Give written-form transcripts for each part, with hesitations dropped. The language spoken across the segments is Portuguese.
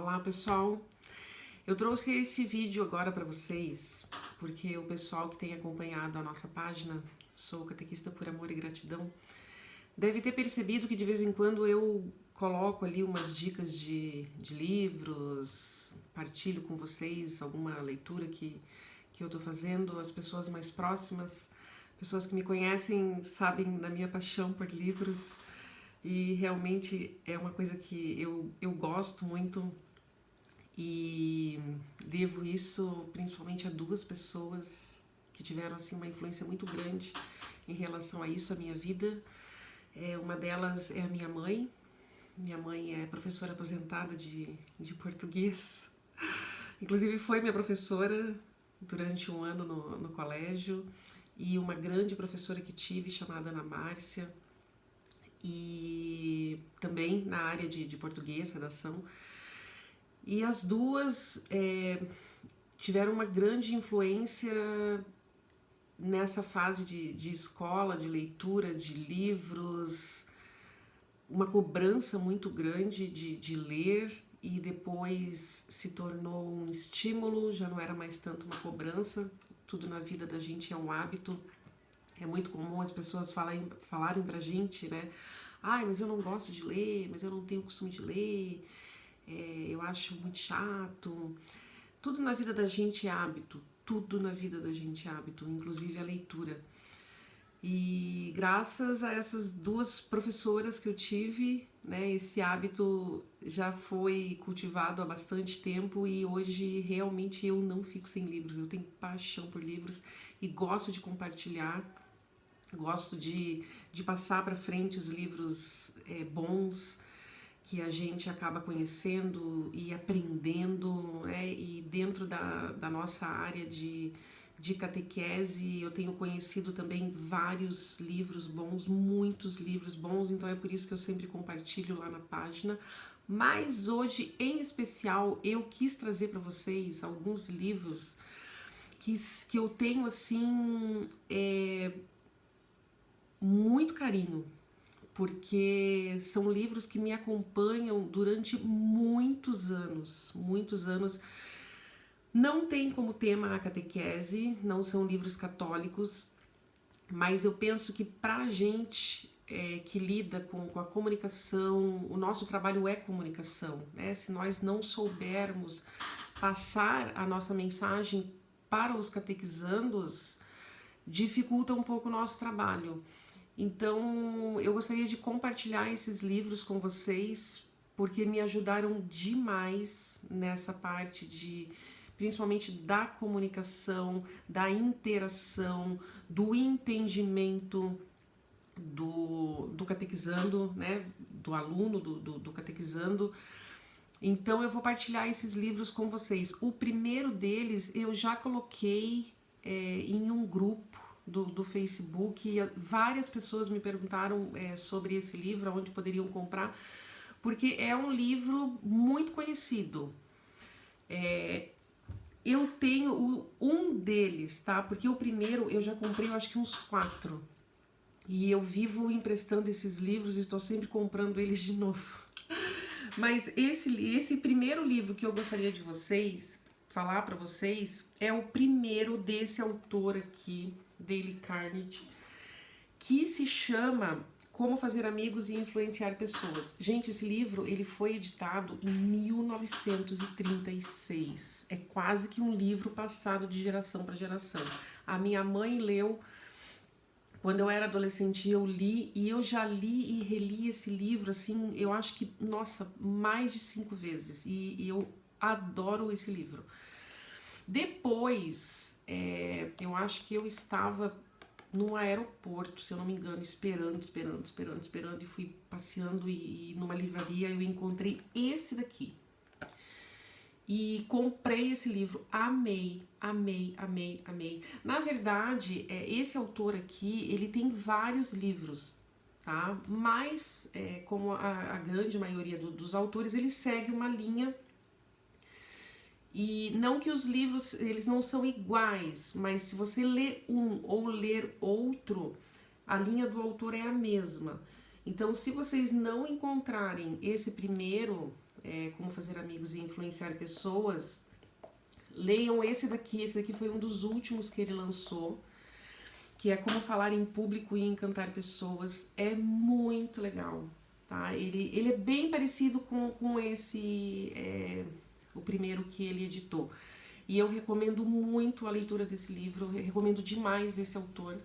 Olá pessoal, eu trouxe esse vídeo agora para vocês porque o pessoal que tem acompanhado a nossa página, Sou Catequista por Amor e Gratidão, deve ter percebido que de vez em quando eu coloco ali umas dicas de livros, partilho com vocês alguma leitura que eu tô fazendo. As pessoas mais próximas, pessoas que me conhecem, sabem da minha paixão por livros e realmente é uma coisa que eu gosto muito. E devo isso principalmente a duas pessoas que tiveram assim uma influência muito grande em relação a isso, a minha vida. Uma delas é a minha mãe. Minha mãe é professora aposentada de português. Inclusive foi minha professora durante um ano no colégio. E uma grande professora que tive chamada Ana Márcia. E também na área de português, redação. E as duas tiveram uma grande influência nessa fase de escola, de leitura, de livros, uma cobrança muito grande de ler, e depois se tornou um estímulo, já não era mais tanto uma cobrança. Tudo na vida da gente é um hábito. É muito comum as pessoas falarem pra gente, né? Ai, mas eu não gosto de ler, mas eu não tenho costume de ler, eu acho muito chato. Tudo na vida da gente é hábito, tudo na vida da gente é hábito, inclusive a leitura. E graças a essas duas professoras que eu tive, né, esse hábito já foi cultivado há bastante tempo e hoje realmente eu não fico sem livros. Eu tenho paixão por livros e gosto de compartilhar, gosto de passar para frente os livros bons, que a gente acaba conhecendo e aprendendo, né? E dentro da nossa área de catequese eu tenho conhecido também vários livros bons, muitos livros bons, então é por isso que eu sempre compartilho lá na página. Mas hoje, em especial, eu quis trazer para vocês alguns livros que eu tenho assim muito carinho, porque são livros que me acompanham durante muitos anos, muitos anos. Não tem como tema a catequese, não são livros católicos, mas eu penso que pra gente que lida com a comunicação, o nosso trabalho é comunicação, né? Se nós não soubermos passar a nossa mensagem para os catequizandos, dificulta um pouco o nosso trabalho. Então, eu gostaria de compartilhar esses livros com vocês, porque me ajudaram demais nessa parte principalmente da comunicação, da interação, do entendimento do catequizando, né, do aluno, do catequizando. Então, eu vou partilhar esses livros com vocês. O primeiro deles eu já coloquei em um grupo do Facebook, e várias pessoas me perguntaram sobre esse livro, onde poderiam comprar, porque é um livro muito conhecido. Eu tenho um deles, tá? Porque o primeiro eu já comprei, eu acho que uns 4. E eu vivo emprestando esses livros e estou sempre comprando eles de novo. Mas esse primeiro livro que eu gostaria de falar para vocês, é o primeiro desse autor aqui, Dale Carnegie, que se chama Como Fazer Amigos e Influenciar Pessoas. Gente, esse livro ele foi editado em 1936. É quase que um livro passado de geração para geração. A minha mãe leu quando eu era adolescente, eu li, e eu já li e reli esse livro, assim, eu acho que, nossa, mais de 5 vezes. E eu adoro esse livro. Depois, eu acho que eu estava no aeroporto, se eu não me engano, esperando, e fui passeando e numa livraria eu encontrei esse daqui. E comprei esse livro, amei, amei, amei, amei. Na verdade, esse autor aqui, ele tem vários livros, tá? Mas, como a grande maioria dos autores, ele segue uma linha. E não que os livros, eles não são iguais, mas se você ler um ou ler outro, a linha do autor é a mesma. Então, se vocês não encontrarem esse primeiro, Como Fazer Amigos e Influenciar Pessoas, leiam esse daqui foi um dos últimos que ele lançou, que é Como Falar em Público e Encantar Pessoas. É muito legal, tá? Ele é bem parecido com esse, o primeiro que ele editou. E eu recomendo muito a leitura desse livro, eu recomendo demais esse autor.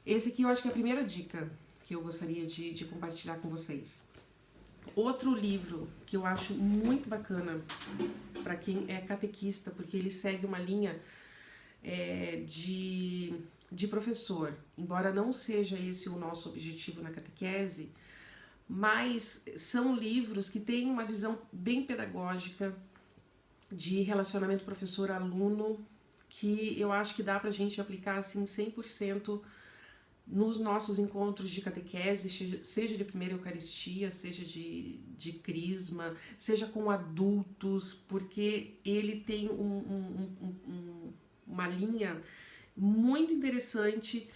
Esse aqui eu acho que é a primeira dica que eu gostaria de compartilhar com vocês. Outro livro que eu acho muito bacana para quem é catequista, porque ele segue uma linha de professor, embora não seja esse o nosso objetivo na catequese, mas são livros que têm uma visão bem pedagógica de relacionamento professor-aluno, que eu acho que dá pra gente aplicar assim 100% nos nossos encontros de catequese, seja de primeira Eucaristia, seja de crisma, seja com adultos, porque ele tem uma linha muito interessante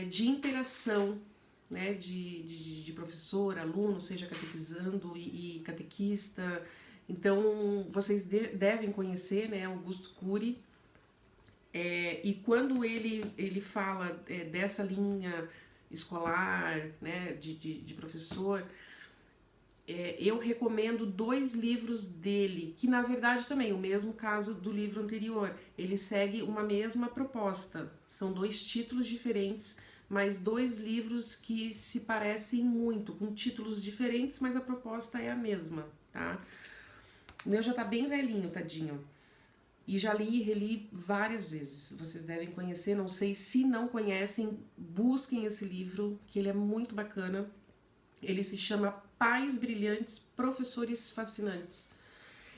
de interação, né, de professor, aluno, seja catequizando e catequista. Então, vocês devem conhecer, né, Augusto Cury, e quando ele fala dessa linha escolar, né, de professor, eu recomendo 2 livros dele, que na verdade também, o mesmo caso do livro anterior, ele segue uma mesma proposta, são 2 títulos diferentes, mas 2 livros que se parecem muito, com títulos diferentes, mas a proposta é a mesma, tá? O meu já tá bem velhinho, tadinho. E já li e reli várias vezes. Vocês devem conhecer, não sei se não conhecem, busquem esse livro, que ele é muito bacana. Ele se chama Pais Brilhantes, Professores Fascinantes.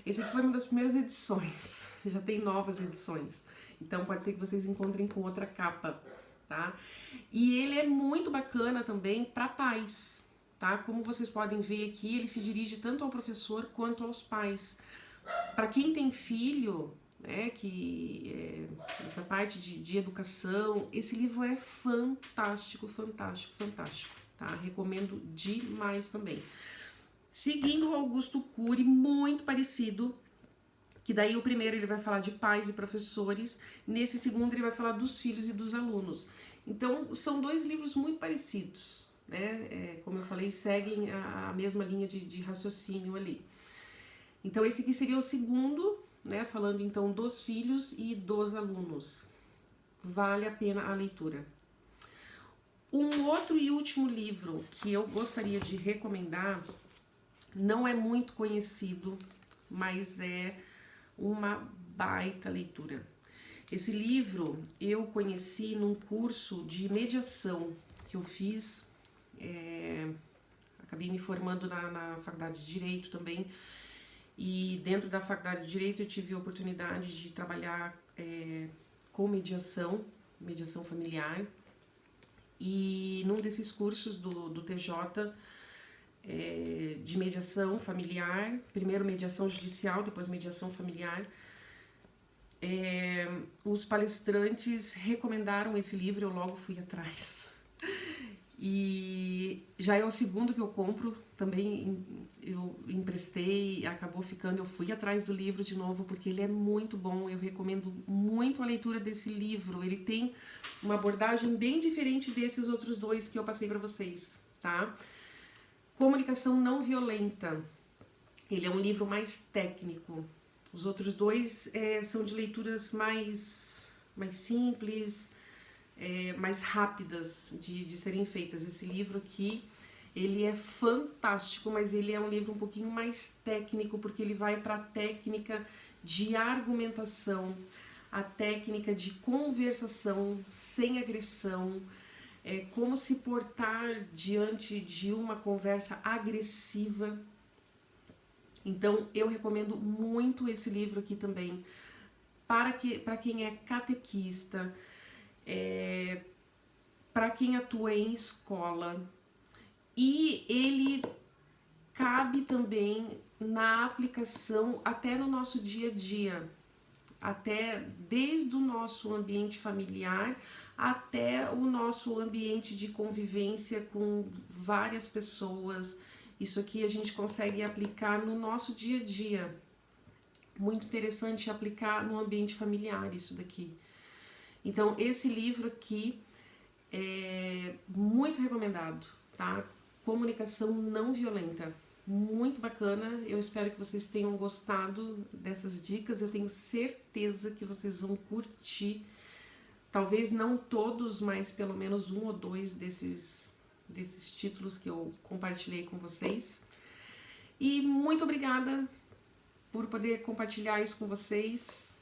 Esse aqui foi uma das primeiras edições, já tem novas edições. Então pode ser que vocês encontrem com outra capa, tá? E ele é muito bacana também para pais, tá? Como vocês podem ver aqui, ele se dirige tanto ao professor quanto aos pais. Para quem tem filho, né, essa parte de educação, esse livro é fantástico, fantástico, fantástico, tá? Recomendo demais também. Seguindo o Augusto Cury, muito parecido, que daí o primeiro ele vai falar de pais e professores, nesse segundo ele vai falar dos filhos e dos alunos. Então, são 2 livros muito parecidos, né? Como eu falei, seguem a mesma linha de raciocínio ali. Então, esse aqui seria o segundo, né? Falando então dos filhos e dos alunos. Vale a pena a leitura. Um outro e último livro que eu gostaria de recomendar, não é muito conhecido, mas é uma baita leitura. Esse livro eu conheci num curso de mediação que eu fiz, acabei me formando na Faculdade de Direito também, e dentro da Faculdade de Direito eu tive a oportunidade de trabalhar com mediação familiar, e num desses cursos do TJ, de mediação familiar, primeiro mediação judicial, depois mediação familiar, os palestrantes recomendaram esse livro, eu logo fui atrás. E já é o segundo que eu compro, também eu emprestei, acabou ficando, eu fui atrás do livro de novo, porque ele é muito bom, eu recomendo muito a leitura desse livro. Ele tem uma abordagem bem diferente desses outros 2 que eu passei para vocês, tá? Comunicação Não Violenta, ele é um livro mais técnico. Os outros 2 são de leituras mais simples, mais rápidas de serem feitas. Esse livro aqui, ele é fantástico, mas ele é um livro um pouquinho mais técnico, porque ele vai para a técnica de argumentação, a técnica de conversação sem agressão, como se portar diante de uma conversa agressiva. Então, eu recomendo muito esse livro aqui também, para quem é catequista, para quem atua em escola, e ele cabe também na aplicação até no nosso dia a dia, até desde o nosso ambiente familiar até o nosso ambiente de convivência com várias pessoas Isso aqui a gente consegue aplicar no nosso dia a dia. Muito interessante aplicar no ambiente familiar isso daqui. Então, esse livro aqui é muito recomendado, tá? Comunicação não violenta. Muito bacana. Eu espero que vocês tenham gostado dessas dicas. Eu tenho certeza que vocês vão curtir. Talvez não todos, mas pelo menos um ou dois desses títulos que eu compartilhei com vocês. E muito obrigada por poder compartilhar isso com vocês.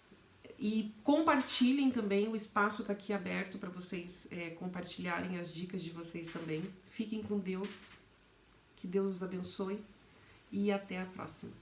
E compartilhem também, o espaço está aqui aberto para vocês compartilharem as dicas de vocês também. Fiquem com Deus, que Deus os abençoe e até a próxima.